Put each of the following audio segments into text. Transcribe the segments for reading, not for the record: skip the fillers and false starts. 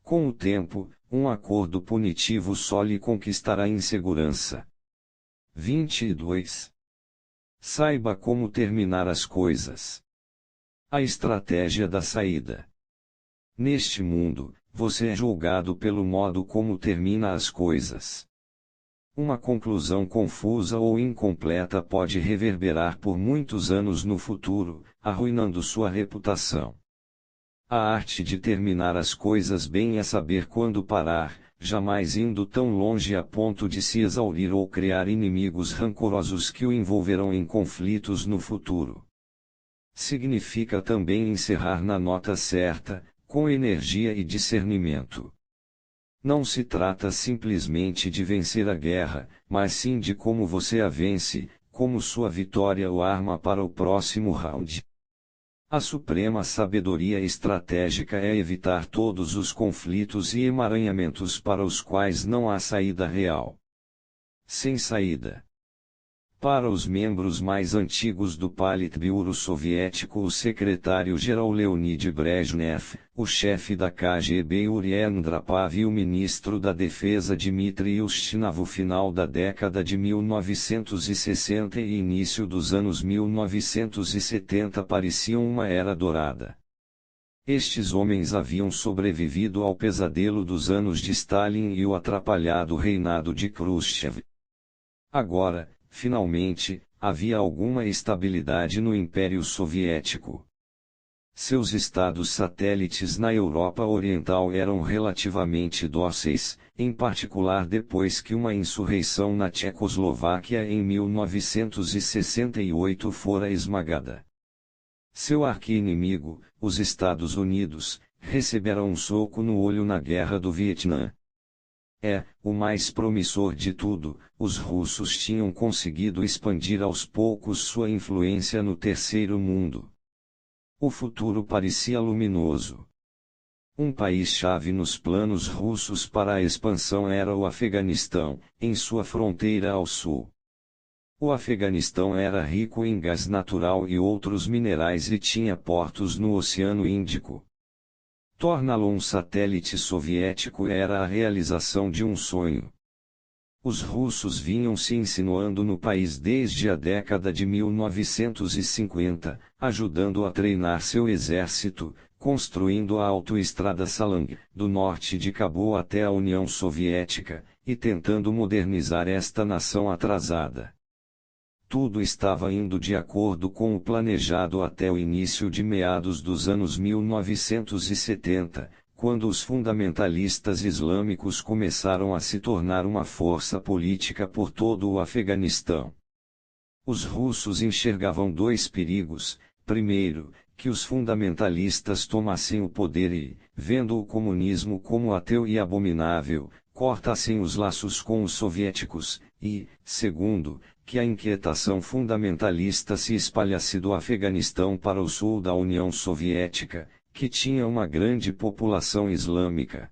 Com o tempo, um acordo punitivo só lhe conquistará insegurança. 22. Saiba como terminar as coisas. A estratégia da saída. Neste mundo, você é julgado pelo modo como termina as coisas. Uma conclusão confusa ou incompleta pode reverberar por muitos anos no futuro, arruinando sua reputação. A arte de terminar as coisas bem é saber quando parar, jamais indo tão longe a ponto de se exaurir ou criar inimigos rancorosos que o envolverão em conflitos no futuro. Significa também encerrar na nota certa, com energia e discernimento. Não se trata simplesmente de vencer a guerra, mas sim de como você a vence, como sua vitória o arma para o próximo round. A suprema sabedoria estratégica é evitar todos os conflitos e emaranhamentos para os quais não há saída real. Sem saída. Para os membros mais antigos do Politburo soviético, o secretário-geral Leonid Brezhnev, o chefe da KGB Yuri Andropov e o ministro da Defesa Dmitry Ustinov. O final da década de 1960 e início dos anos 1970 pareciam uma era dourada. Estes homens haviam sobrevivido ao pesadelo dos anos de Stalin e o atrapalhado reinado de Khrushchev. Agora, finalmente, havia alguma estabilidade no Império Soviético. Seus estados satélites na Europa Oriental eram relativamente dóceis, em particular depois que uma insurreição na Tchecoslováquia em 1968 fora esmagada. Seu arqui-inimigo, os Estados Unidos, recebera um soco no olho na Guerra do Vietnã. O mais promissor de tudo, os russos tinham conseguido expandir aos poucos sua influência no terceiro mundo. O futuro parecia luminoso. Um país-chave nos planos russos para a expansão era o Afeganistão, em sua fronteira ao sul. O Afeganistão era rico em gás natural e outros minerais e tinha portos no Oceano Índico. Torná-lo um satélite soviético era a realização de um sonho. Os russos vinham se insinuando no país desde a década de 1950, ajudando a treinar seu exército, construindo a autoestrada Salang, do norte de Cabul até a União Soviética, e tentando modernizar esta nação atrasada. Tudo estava indo de acordo com o planejado até o início de meados dos anos 1970, quando os fundamentalistas islâmicos começaram a se tornar uma força política por todo o Afeganistão. Os russos enxergavam dois perigos: primeiro, que os fundamentalistas tomassem o poder e, vendo o comunismo como ateu e abominável, cortassem os laços com os soviéticos, e, segundo, que a inquietação fundamentalista se espalhasse do Afeganistão para o sul da União Soviética, que tinha uma grande população islâmica.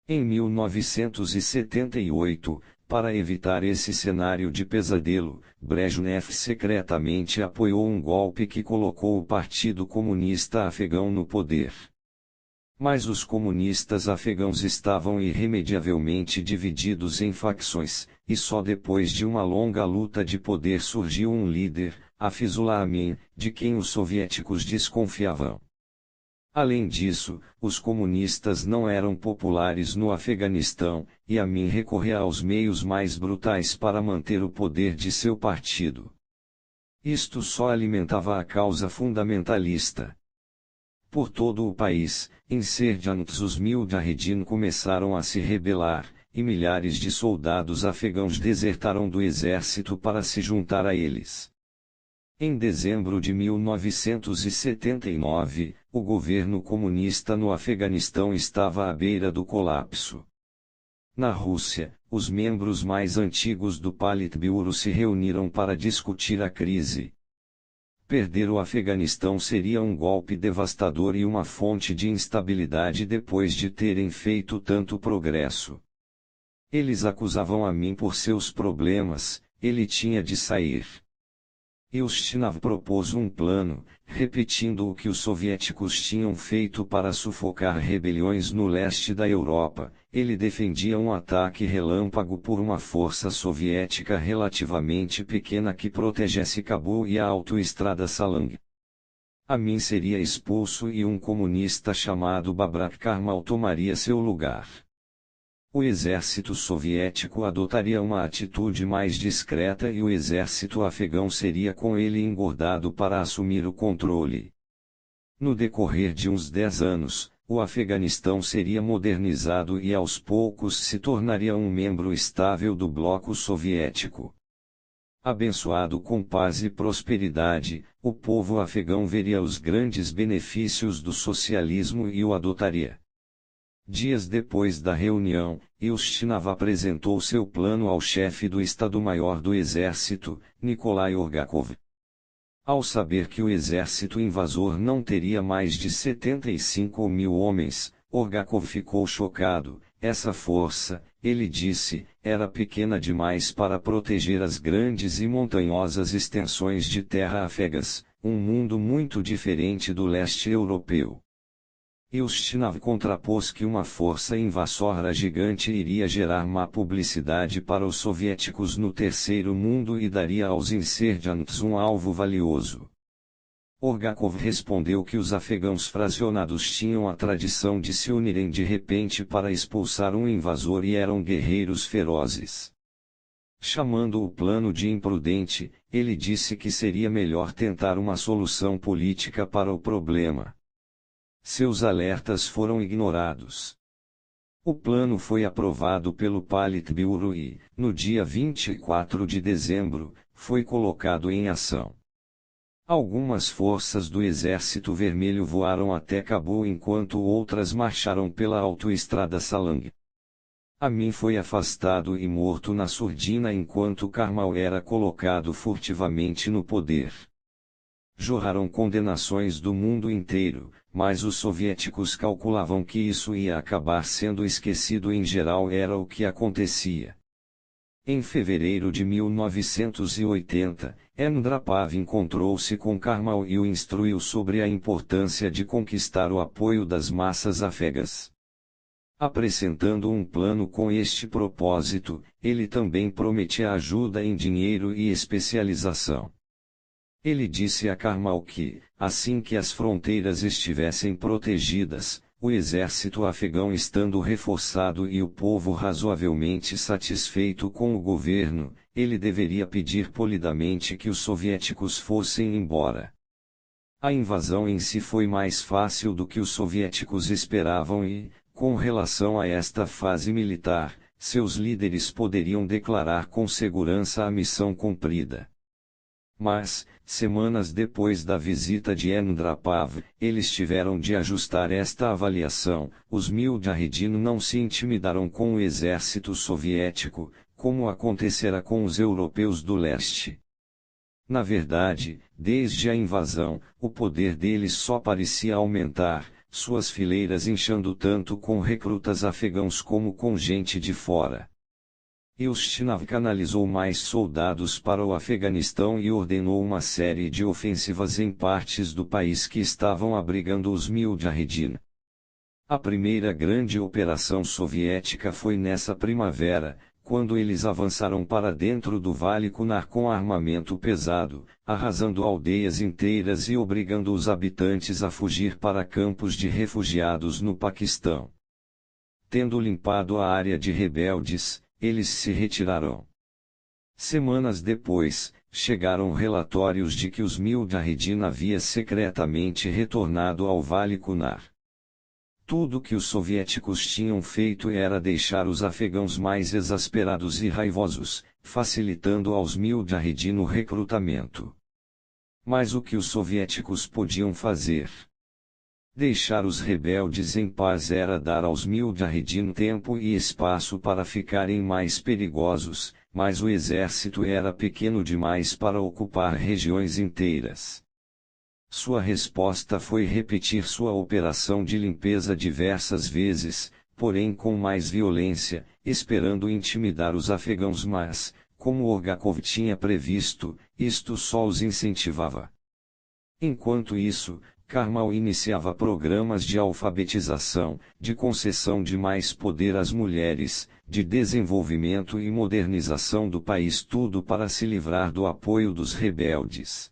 Em 1978, para evitar esse cenário de pesadelo, Brezhnev secretamente apoiou um golpe que colocou o Partido Comunista Afegão no poder. Mas os comunistas afegãos estavam irremediavelmente divididos em facções, e só depois de uma longa luta de poder surgiu um líder, Hafizullah Amin, de quem os soviéticos desconfiavam. Além disso, os comunistas não eram populares no Afeganistão, e Amin recorria aos meios mais brutais para manter o poder de seu partido. Isto só alimentava a causa fundamentalista. Por todo o país, insurgentes os Mujahedin começaram a se rebelar, e milhares de soldados afegãos desertaram do exército para se juntar a eles. Em dezembro de 1979, o governo comunista no Afeganistão estava à beira do colapso. Na Rússia, os membros mais antigos do Politburo se reuniram para discutir a crise. Perder o Afeganistão seria um golpe devastador e uma fonte de instabilidade depois de terem feito tanto progresso. Eles acusavam Amin por seus problemas, ele tinha de sair. Ustinov propôs um plano, repetindo o que os soviéticos tinham feito para sufocar rebeliões no leste da Europa. Ele defendia um ataque relâmpago por uma força soviética relativamente pequena que protegesse Cabul e a autoestrada Salang. Amin seria expulso e um comunista chamado Babrak Karmal tomaria seu lugar. O exército soviético adotaria uma atitude mais discreta e o exército afegão seria com ele engordado para assumir o controle. No decorrer de uns 10 anos, o Afeganistão seria modernizado e aos poucos se tornaria um membro estável do bloco soviético. Abençoado com paz e prosperidade, o povo afegão veria os grandes benefícios do socialismo e o adotaria. Dias depois da reunião, Ustinov apresentou seu plano ao chefe do Estado-Maior do Exército, Nikolai Orgakov. Ao saber que o exército invasor não teria mais de 75.000 homens, Orgakov ficou chocado. Essa força, ele disse, era pequena demais para proteger as grandes e montanhosas extensões de terra afegas, um mundo muito diferente do leste europeu. Ustinov contrapôs que uma força invasora gigante iria gerar má publicidade para os soviéticos no terceiro mundo e daria aos insurgentes um alvo valioso. Orgakov respondeu que os afegãos fracionados tinham a tradição de se unirem de repente para expulsar um invasor e eram guerreiros ferozes. Chamando o plano de imprudente, ele disse que seria melhor tentar uma solução política para o problema. Seus alertas foram ignorados. O plano foi aprovado pelo Politburo e, no dia 24 de dezembro, foi colocado em ação. Algumas forças do Exército Vermelho voaram até Cabul enquanto outras marcharam pela autoestrada Salang. Amin foi afastado e morto na surdina enquanto Karmal era colocado furtivamente no poder. Jorraram condenações do mundo inteiro, mas os soviéticos calculavam que isso ia acabar sendo esquecido. Em geral era o que acontecia. Em fevereiro de 1980, Endrapav encontrou-se com Karmal e o instruiu sobre a importância de conquistar o apoio das massas afegas. Apresentando um plano com este propósito, ele também prometia ajuda em dinheiro e especialização. Ele disse a Karmal que, assim que as fronteiras estivessem protegidas, o exército afegão estando reforçado e o povo razoavelmente satisfeito com o governo, ele deveria pedir polidamente que os soviéticos fossem embora. A invasão em si foi mais fácil do que os soviéticos esperavam e, com relação a esta fase militar, seus líderes poderiam declarar com segurança a missão cumprida. Mas, semanas depois da visita de Endrapav, eles tiveram de ajustar esta avaliação. Os Mujahideen não se intimidaram com o exército soviético, como acontecera com os europeus do leste. Na verdade, desde a invasão, o poder deles só parecia aumentar, suas fileiras inchando tanto com recrutas afegãos como com gente de fora. Ustinov canalizou mais soldados para o Afeganistão e ordenou uma série de ofensivas em partes do país que estavam abrigando os Mujahideen. A primeira grande operação soviética foi nessa primavera, quando eles avançaram para dentro do Vale Kunar com armamento pesado, arrasando aldeias inteiras e obrigando os habitantes a fugir para campos de refugiados no Paquistão. Tendo limpado a área de rebeldes, eles se retiraram. Semanas depois, chegaram relatórios de que os Mujahideen haviam secretamente retornado ao Vale Kunar. Tudo que os soviéticos tinham feito era deixar os afegãos mais exasperados e raivosos, facilitando aos Mujahideen o recrutamento. Mas o que os soviéticos podiam fazer? Deixar os rebeldes em paz era dar aos Mujahideen tempo e espaço para ficarem mais perigosos, mas o exército era pequeno demais para ocupar regiões inteiras. Sua resposta foi repetir sua operação de limpeza diversas vezes, porém com mais violência, esperando intimidar os afegãos mas, como Orgakov tinha previsto, isto só os incentivava. Enquanto isso, Karmal iniciava programas de alfabetização, de concessão de mais poder às mulheres, de desenvolvimento e modernização do país, tudo para se livrar do apoio dos rebeldes.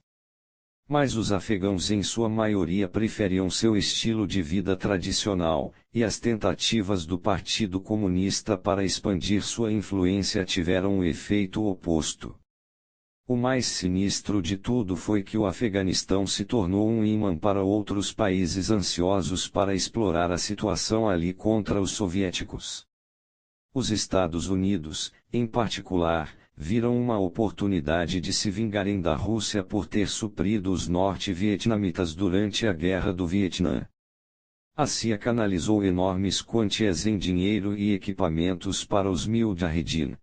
Mas os afegãos em sua maioria preferiam seu estilo de vida tradicional, e as tentativas do Partido Comunista para expandir sua influência tiveram o efeito oposto. O mais sinistro de tudo foi que o Afeganistão se tornou um imã para outros países ansiosos para explorar a situação ali contra os soviéticos. Os Estados Unidos, em particular, viram uma oportunidade de se vingarem da Rússia por ter suprido os norte-vietnamitas durante a Guerra do Vietnã. A CIA canalizou enormes quantias em dinheiro e equipamentos para os Mujahedin.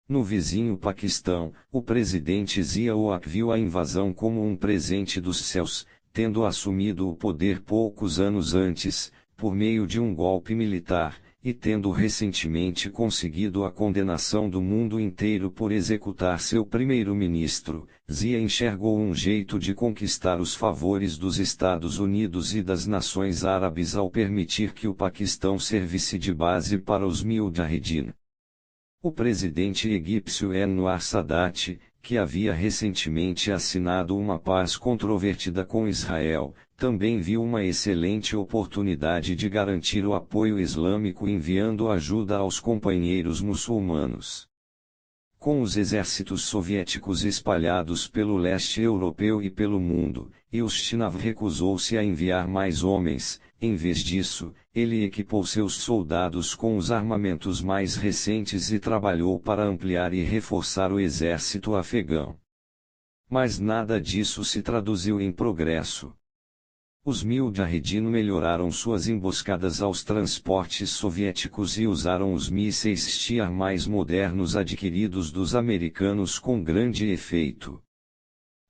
No vizinho Paquistão, o presidente Zia-ul-Haq viu a invasão como um presente dos céus, tendo assumido o poder poucos anos antes, por meio de um golpe militar, e tendo recentemente conseguido a condenação do mundo inteiro por executar seu primeiro-ministro. Zia enxergou um jeito de conquistar os favores dos Estados Unidos e das nações árabes ao permitir que o Paquistão servisse de base para os Mujahedin. O presidente egípcio Anwar Sadat, que havia recentemente assinado uma paz controvertida com Israel, também viu uma excelente oportunidade de garantir o apoio islâmico enviando ajuda aos companheiros muçulmanos. Com os exércitos soviéticos espalhados pelo leste europeu e pelo mundo, Ustinov recusou-se a enviar mais homens. Em vez disso, ele equipou seus soldados com os armamentos mais recentes e trabalhou para ampliar e reforçar o exército afegão. Mas nada disso se traduziu em progresso. Os Mujahedin melhoraram suas emboscadas aos transportes soviéticos e usaram os mísseis Stiar mais modernos adquiridos dos americanos com grande efeito.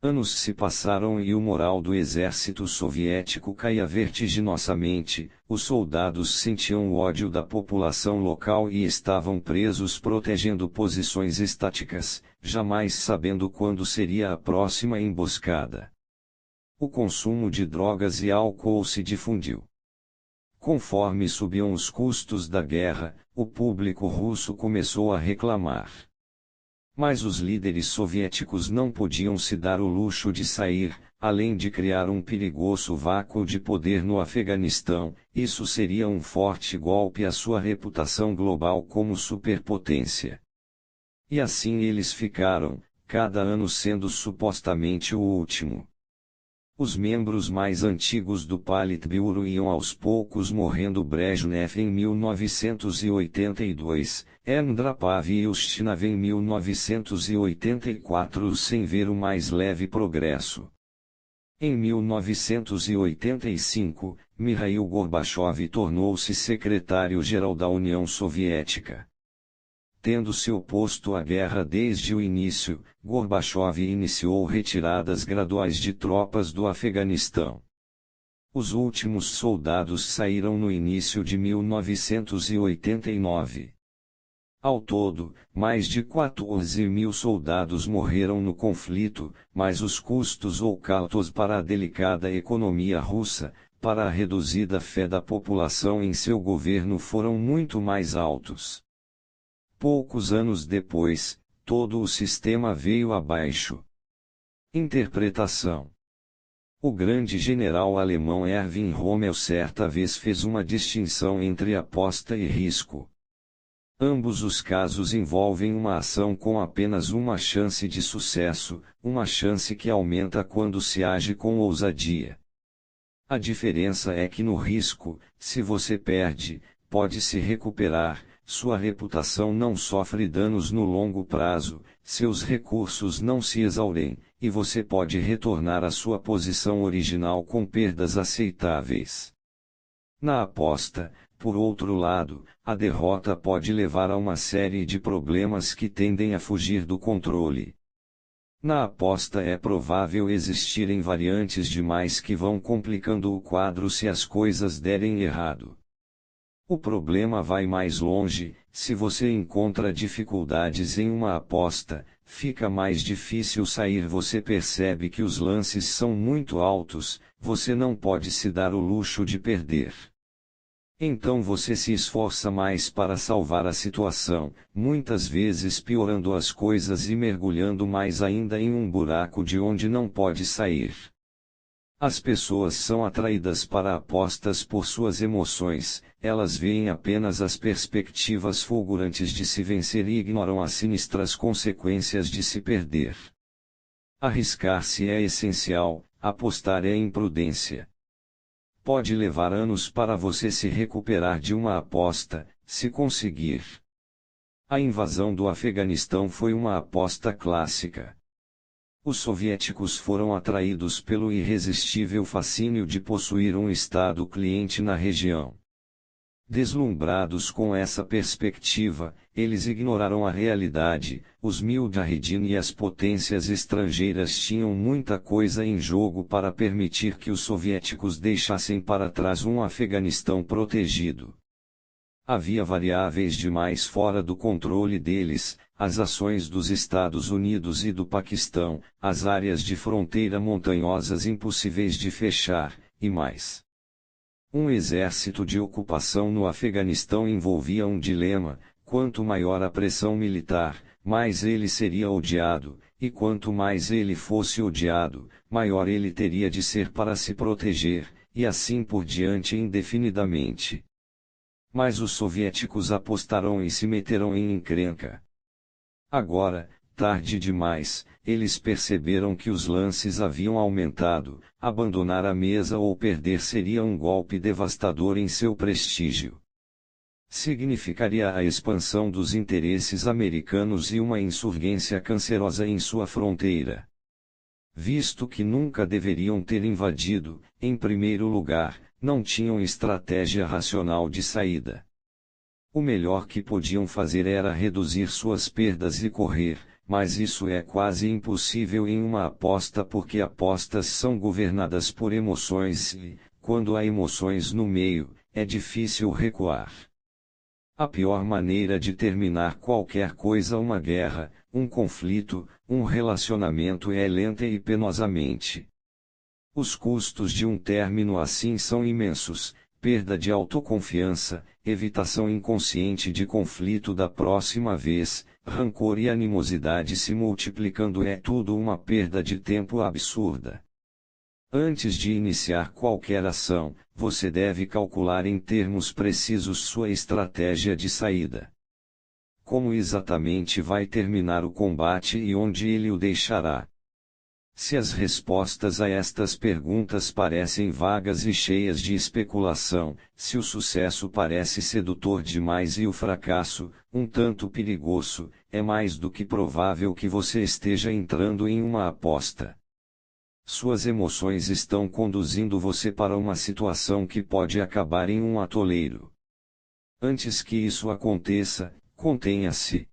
Anos se passaram e o moral do exército soviético caía vertiginosamente, os soldados sentiam o ódio da população local e estavam presos protegendo posições estáticas, jamais sabendo quando seria a próxima emboscada. O consumo de drogas e álcool se difundiu. Conforme subiam os custos da guerra, o público russo começou a reclamar. Mas os líderes soviéticos não podiam se dar o luxo de sair, além de criar um perigoso vácuo de poder no Afeganistão. Isso seria um forte golpe à sua reputação global como superpotência. E assim eles ficaram, cada ano sendo supostamente o último. Os membros mais antigos do Politburo iam aos poucos morrendo. Brezhnev em 1982, Andropov e Ustinov em 1984 sem ver o mais leve progresso. Em 1985, Mikhail Gorbachev tornou-se secretário-geral da União Soviética. Tendo se oposto à guerra desde o início, Gorbachev iniciou retiradas graduais de tropas do Afeganistão. Os últimos soldados saíram no início de 1989. Ao todo, mais de 14 mil soldados morreram no conflito, mas os custos ocultos para a delicada economia russa, para a reduzida fé da população em seu governo foram muito mais altos. Poucos anos depois, todo o sistema veio abaixo. Interpretação. O grande general alemão Erwin Rommel certa vez fez uma distinção entre aposta e risco. Ambos os casos envolvem uma ação com apenas uma chance de sucesso, uma chance que aumenta quando se age com ousadia. A diferença é que no risco, se você perde, pode se recuperar. Sua reputação não sofre danos no longo prazo, seus recursos não se exaurem, e você pode retornar à sua posição original com perdas aceitáveis. Na aposta, por outro lado, a derrota pode levar a uma série de problemas que tendem a fugir do controle. Na aposta é provável existirem variantes demais que vão complicando o quadro se as coisas derem errado. O problema vai mais longe: se você encontra dificuldades em uma aposta, fica mais difícil sair. Você percebe que os lances são muito altos, você não pode se dar o luxo de perder. Então você se esforça mais para salvar a situação, muitas vezes piorando as coisas e mergulhando mais ainda em um buraco de onde não pode sair. As pessoas são atraídas para apostas por suas emoções, elas veem apenas as perspectivas fulgurantes de se vencer e ignoram as sinistras consequências de se perder. Arriscar-se é essencial, apostar é imprudência. Pode levar anos para você se recuperar de uma aposta, se conseguir. A invasão do Afeganistão foi uma aposta clássica. Os soviéticos foram atraídos pelo irresistível fascínio de possuir um Estado cliente na região. Deslumbrados com essa perspectiva, eles ignoraram a realidade: os Mujahideen e as potências estrangeiras tinham muita coisa em jogo para permitir que os soviéticos deixassem para trás um Afeganistão protegido. Havia variáveis demais fora do controle deles: as ações dos Estados Unidos e do Paquistão, as áreas de fronteira montanhosas impossíveis de fechar, e mais. Um exército de ocupação no Afeganistão envolvia um dilema: quanto maior a pressão militar, mais ele seria odiado, e quanto mais ele fosse odiado, maior ele teria de ser para se proteger, e assim por diante indefinidamente. Mas os soviéticos apostaram e se meteram em encrenca. Agora, tarde demais, eles perceberam que os lances haviam aumentado: abandonar a mesa ou perder seria um golpe devastador em seu prestígio. Significaria a expansão dos interesses americanos e uma insurgência cancerosa em sua fronteira. Visto que nunca deveriam ter invadido, em primeiro lugar, não tinham estratégia racional de saída. O melhor que podiam fazer era reduzir suas perdas e correr, mas isso é quase impossível em uma aposta, porque apostas são governadas por emoções e, quando há emoções no meio, é difícil recuar. A pior maneira de terminar qualquer coisa, uma guerra, um conflito, um relacionamento, é lenta e penosamente. Os custos de um término assim são imensos: perda de autoconfiança, evitação inconsciente de conflito da próxima vez, rancor e animosidade se multiplicando. É tudo uma perda de tempo absurda. Antes de iniciar qualquer ação, você deve calcular em termos precisos sua estratégia de saída. Como exatamente vai terminar o combate e onde ele o deixará? Se as respostas a estas perguntas parecem vagas e cheias de especulação, se o sucesso parece sedutor demais e o fracasso, um tanto perigoso, é mais do que provável que você esteja entrando em uma aposta. Suas emoções estão conduzindo você para uma situação que pode acabar em um atoleiro. Antes que isso aconteça, contenha-se.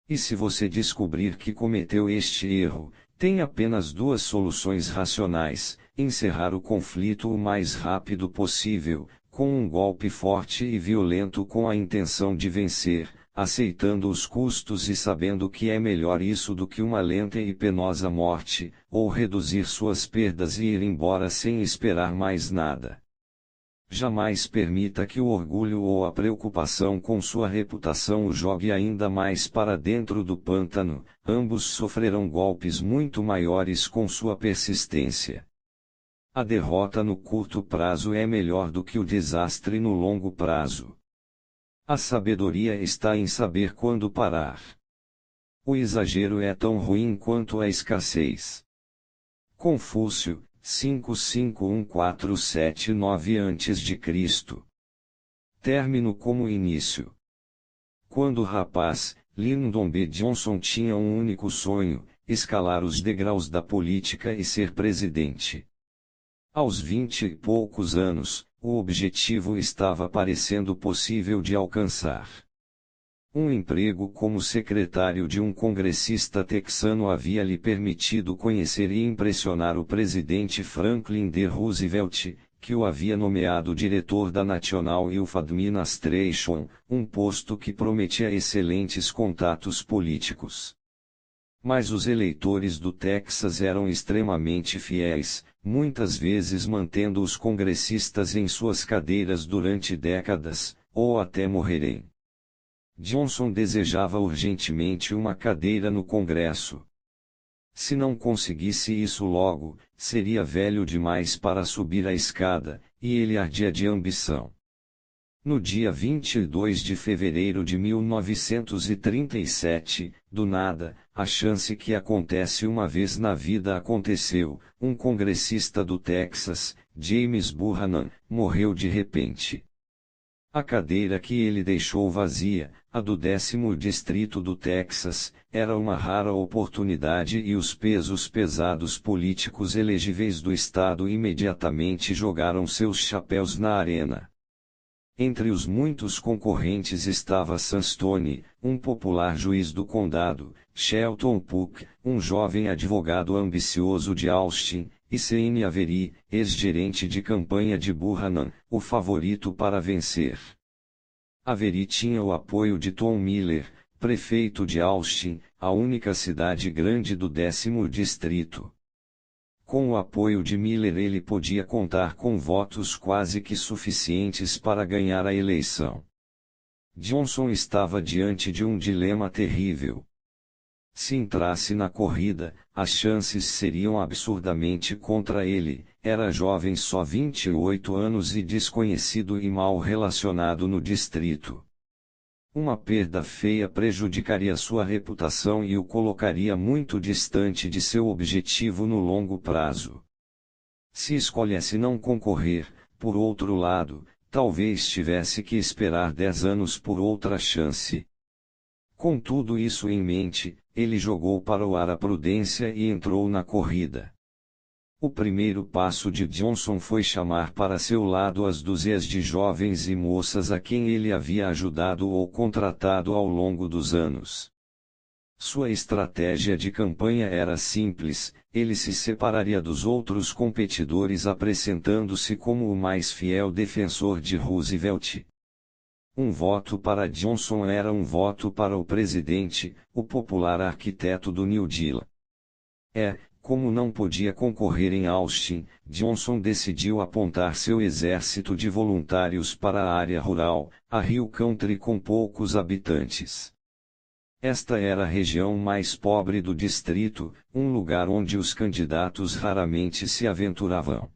E se você descobrir que cometeu este erro, tem apenas duas soluções racionais: encerrar o conflito o mais rápido possível, com um golpe forte e violento com a intenção de vencer, aceitando os custos e sabendo que é melhor isso do que uma lenta e penosa morte, ou reduzir suas perdas e ir embora sem esperar mais nada. Jamais permita que o orgulho ou a preocupação com sua reputação o jogue ainda mais para dentro do pântano: ambos sofrerão golpes muito maiores com sua persistência. A derrota no curto prazo é melhor do que o desastre no longo prazo. A sabedoria está em saber quando parar. O exagero é tão ruim quanto a escassez. Confúcio, 551-479 a.C. Término como início. Quando rapaz, Lyndon B. Johnson tinha um único sonho: escalar os degraus da política e ser presidente. Aos 20 e poucos anos, o objetivo estava parecendo possível de alcançar. Um emprego como secretário de um congressista texano havia lhe permitido conhecer e impressionar o presidente Franklin D. Roosevelt, que o havia nomeado diretor da National Youth Administration, um posto que prometia excelentes contatos políticos. Mas os eleitores do Texas eram extremamente fiéis, muitas vezes mantendo os congressistas em suas cadeiras durante décadas, ou até morrerem. Johnson desejava urgentemente uma cadeira no Congresso. Se não conseguisse isso logo, seria velho demais para subir a escada, e ele ardia de ambição. No dia 22 de fevereiro de 1937, do nada, a chance que acontece uma vez na vida aconteceu, um congressista do Texas, James Buchanan, morreu de repente. A cadeira que ele deixou vazia, a do 10º distrito do Texas, era uma rara oportunidade e os pesos pesados políticos elegíveis do estado imediatamente jogaram seus chapéus na arena. Entre os muitos concorrentes estava Sunstone, um popular juiz do condado, Shelton Puck, um jovem advogado ambicioso de Austin, e Sean Avery, ex-gerente de campanha de Buchanan, o favorito para vencer. Avery tinha o apoio de Tom Miller, prefeito de Austin, a única cidade grande do 10º distrito. Com o apoio de Miller ele podia contar com votos quase que suficientes para ganhar a eleição. Johnson estava diante de um dilema terrível. Se entrasse na corrida, as chances seriam absurdamente contra ele, era jovem, só 28 anos e desconhecido e mal relacionado no distrito. Uma perda feia prejudicaria sua reputação e o colocaria muito distante de seu objetivo no longo prazo. Se escolhesse não concorrer, por outro lado, talvez tivesse que esperar 10 anos por outra chance. Com tudo isso em mente, ele jogou para o ar a prudência e entrou na corrida. O primeiro passo de Johnson foi chamar para seu lado as dúzias de jovens e moças a quem ele havia ajudado ou contratado ao longo dos anos. Sua estratégia de campanha era simples, ele se separaria dos outros competidores apresentando-se como o mais fiel defensor de Roosevelt. Um voto para Johnson era um voto para o presidente, o popular arquiteto do New Deal. Como não podia concorrer em Austin, Johnson decidiu apontar seu exército de voluntários para a área rural, a Hill Country com poucos habitantes. Esta era a região mais pobre do distrito, um lugar onde os candidatos raramente se aventuravam.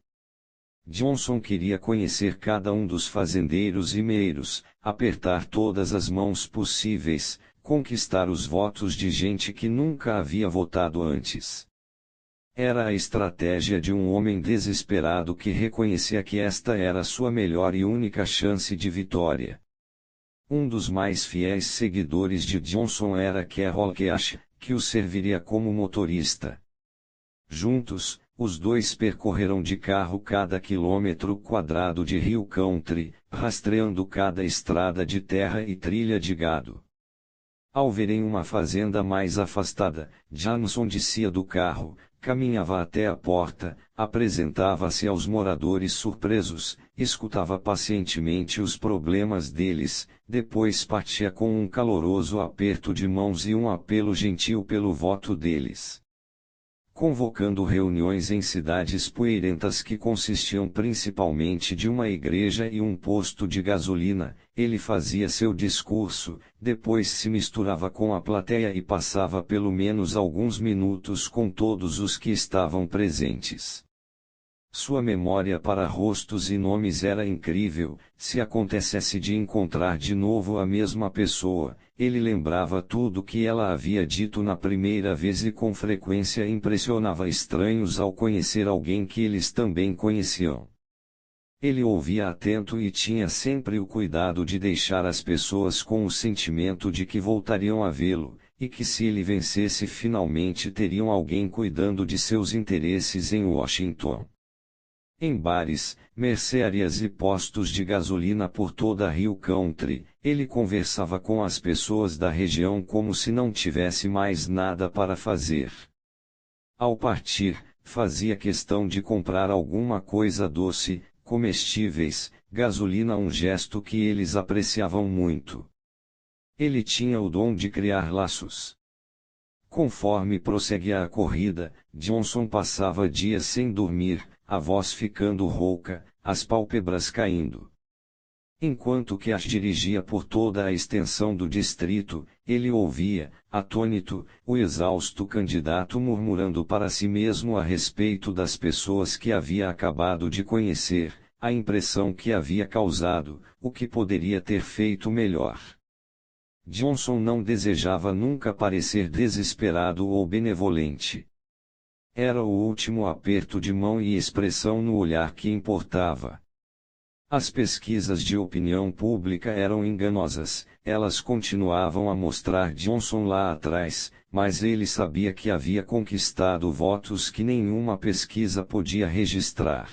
Johnson queria conhecer cada um dos fazendeiros e meiros, apertar todas as mãos possíveis, conquistar os votos de gente que nunca havia votado antes. Era a estratégia de um homem desesperado que reconhecia que esta era sua melhor e única chance de vitória. Um dos mais fiéis seguidores de Johnson era Carroll Cash, que o serviria como motorista. Juntos, os dois percorreram de carro cada quilômetro quadrado de Hill Country, rastreando cada estrada de terra e trilha de gado. Ao verem uma fazenda mais afastada, Johnson descia do carro, caminhava até a porta, apresentava-se aos moradores surpresos, escutava pacientemente os problemas deles, depois partia com um caloroso aperto de mãos e um apelo gentil pelo voto deles. Convocando reuniões em cidades poeirentas que consistiam principalmente de uma igreja e um posto de gasolina, ele fazia seu discurso, depois se misturava com a plateia e passava pelo menos alguns minutos com todos os que estavam presentes. Sua memória para rostos e nomes era incrível, se acontecesse de encontrar de novo a mesma pessoa, ele lembrava tudo que ela havia dito na primeira vez e com frequência impressionava estranhos ao conhecer alguém que eles também conheciam. Ele ouvia atento e tinha sempre o cuidado de deixar as pessoas com o sentimento de que voltariam a vê-lo, e que se ele vencesse finalmente teriam alguém cuidando de seus interesses em Washington. Em bares, mercearias e postos de gasolina por toda a Hill Country, ele conversava com as pessoas da região como se não tivesse mais nada para fazer. Ao partir, fazia questão de comprar alguma coisa doce, comestíveis, gasolina, um gesto que eles apreciavam muito. Ele tinha o dom de criar laços. Conforme prosseguia a corrida, Johnson passava dias sem dormir, a voz ficando rouca, as pálpebras caindo. Enquanto que as dirigia por toda a extensão do distrito, ele ouvia, atônito, o exausto candidato murmurando para si mesmo a respeito das pessoas que havia acabado de conhecer, a impressão que havia causado, o que poderia ter feito melhor. Johnson não desejava nunca parecer desesperado ou benevolente. Era o último aperto de mão e expressão no olhar que importava. As pesquisas de opinião pública eram enganosas, elas continuavam a mostrar Johnson lá atrás, mas ele sabia que havia conquistado votos que nenhuma pesquisa podia registrar.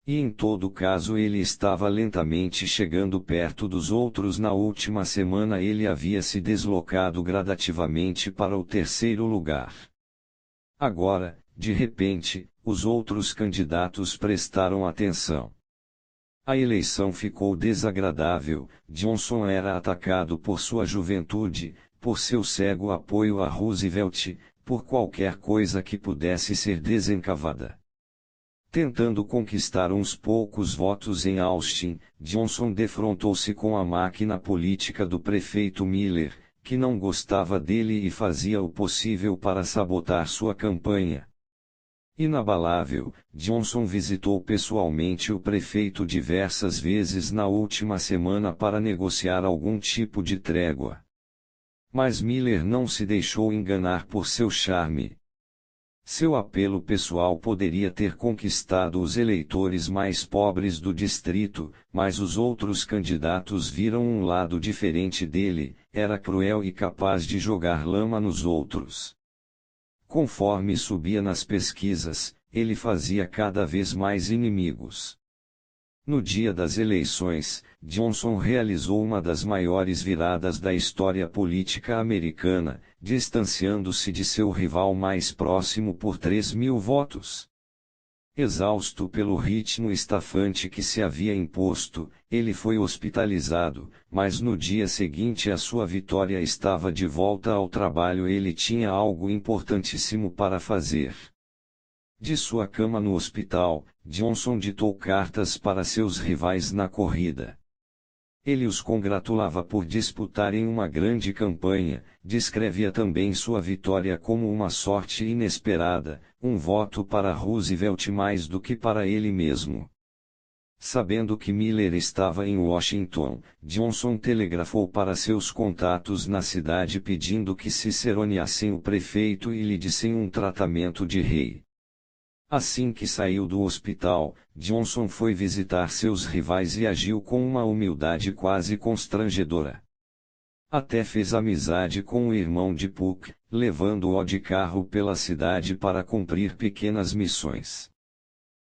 E em todo caso ele estava lentamente chegando perto dos outros. Na última semana ele havia se deslocado gradativamente para o terceiro lugar. Agora, de repente, os outros candidatos prestaram atenção. A eleição ficou desagradável. Johnson era atacado por sua juventude, por seu cego apoio a Roosevelt, por qualquer coisa que pudesse ser desencavada. Tentando conquistar uns poucos votos em Austin, Johnson defrontou-se com a máquina política do prefeito Miller, que não gostava dele e fazia o possível para sabotar sua campanha. Inabalável, Johnson visitou pessoalmente o prefeito diversas vezes na última semana para negociar algum tipo de trégua. Mas Miller não se deixou enganar por seu charme. Seu apelo pessoal poderia ter conquistado os eleitores mais pobres do distrito, mas os outros candidatos viram um lado diferente dele, era cruel e capaz de jogar lama nos outros. Conforme subia nas pesquisas, ele fazia cada vez mais inimigos. No dia das eleições, Johnson realizou uma das maiores viradas da história política americana, distanciando-se de seu rival mais próximo por 3.000 votos. Exausto pelo ritmo estafante que se havia imposto, ele foi hospitalizado, mas no dia seguinte a sua vitória estava de volta ao trabalho. Ele tinha algo importantíssimo para fazer. De sua cama no hospital, Johnson ditou cartas para seus rivais na corrida. Ele os congratulava por disputarem uma grande campanha, descrevia também sua vitória como uma sorte inesperada, um voto para Roosevelt mais do que para ele mesmo. Sabendo que Miller estava em Washington, Johnson telegrafou para seus contatos na cidade pedindo que ciceroneassem o prefeito e lhe dessem um tratamento de rei. Assim que saiu do hospital, Johnson foi visitar seus rivais e agiu com uma humildade quase constrangedora. Até fez amizade com o irmão de Puck, levando-o de carro pela cidade para cumprir pequenas missões.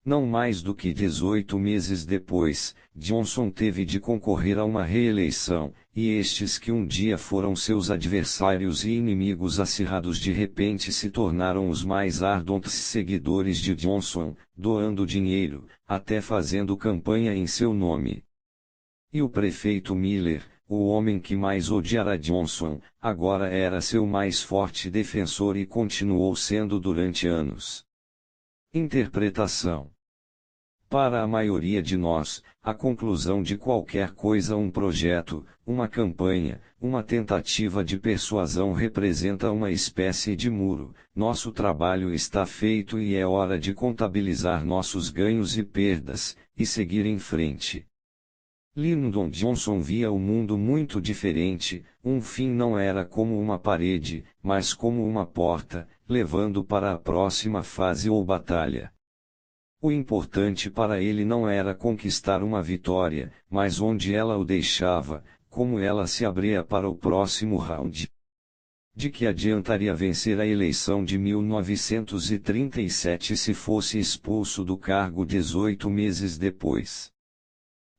Não mais do que 18 meses depois, Johnson teve de concorrer a uma reeleição, e estes que um dia foram seus adversários e inimigos acirrados de repente se tornaram os mais ardentes seguidores de Johnson, doando dinheiro, até fazendo campanha em seu nome. E o prefeito Miller, o homem que mais odiara Johnson, agora era seu mais forte defensor e continuou sendo durante anos. Interpretação. Para a maioria de nós, a conclusão de qualquer coisa, um projeto, uma campanha, uma tentativa de persuasão representa uma espécie de muro. Nosso trabalho está feito e é hora de contabilizar nossos ganhos e perdas, e seguir em frente. Lyndon Johnson via o mundo muito diferente. Um fim não era como uma parede, mas como uma porta, levando para a próxima fase ou batalha. O importante para ele não era conquistar uma vitória, mas onde ela o deixava, como ela se abria para o próximo round. De que adiantaria vencer a eleição de 1937 se fosse expulso do cargo 18 meses depois?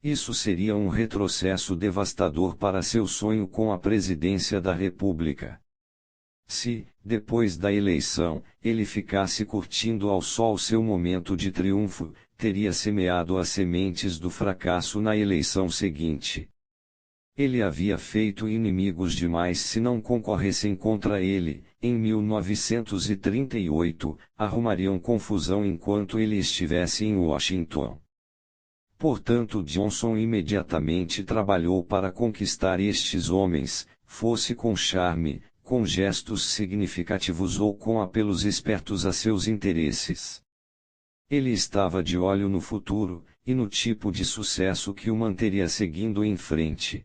Isso seria um retrocesso devastador para seu sonho com a presidência da República. Se, depois da eleição, ele ficasse curtindo ao sol seu momento de triunfo, teria semeado as sementes do fracasso na eleição seguinte. Ele havia feito inimigos demais se não concorressem contra ele. Em 1938, arrumariam confusão enquanto ele estivesse em Washington. Portanto, Johnson imediatamente trabalhou para conquistar estes homens, fosse com charme, com gestos significativos ou com apelos espertos a seus interesses. Ele estava de olho no futuro, e no tipo de sucesso que o manteria seguindo em frente.